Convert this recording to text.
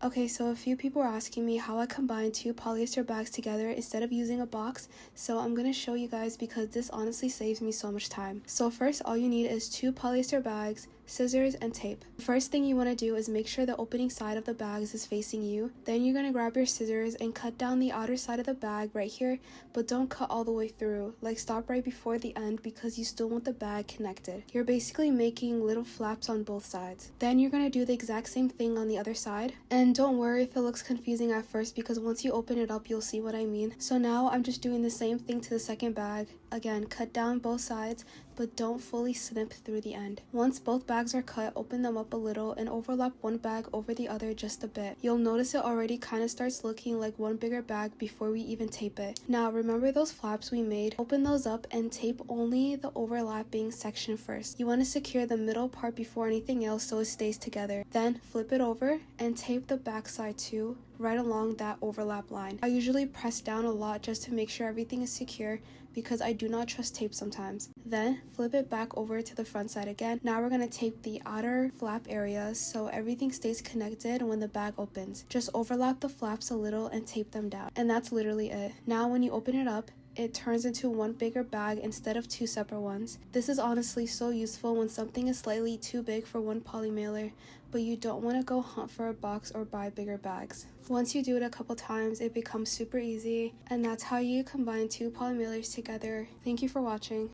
Okay, so a few people are asking me how I combine two polyester bags together instead of using a box, so I'm gonna show you guys because this honestly saves me so much time. So first, all you need is two polyester bags, scissors, and tape. The first thing you want to do is make sure the opening side of the bags is facing you. Then you're gonna grab your scissors and cut down the outer side of the bag right here, but don't cut all the way through. Like, stop right before the end because you still want the bag connected. You're basically making little flaps on both sides. Then you're gonna do the exact same thing on the other side. And don't worry if it looks confusing at first because once you open it up, you'll see what I mean. So now I'm just doing the same thing to the second bag. Again, cut down both sides, but don't fully snip through the end. Once both bags are cut, open them up a little and overlap one bag over the other just a bit. You'll notice it already kind of starts looking like one bigger bag before we even tape it. Now remember those flaps we made? Open those up and tape only the overlapping section first. You want to secure the middle part before anything else so it stays together. Then flip it over and tape the back side too, right along that overlap line. I usually press down a lot just to make sure everything is secure because I do not trust tape sometimes. Then flip it back over to the front side again. Now we're going to tape the outer flap areas so everything stays connected when the bag opens. Just overlap the flaps a little and tape them down. And that's literally it. Now when you open it up, it turns into one bigger bag instead of two separate ones. This is honestly so useful when something is slightly too big for one poly mailer, but you don't want to go hunt for a box or buy bigger bags. Once you do it a couple times, it becomes super easy, and that's how you combine two poly mailers together. Thank you for watching.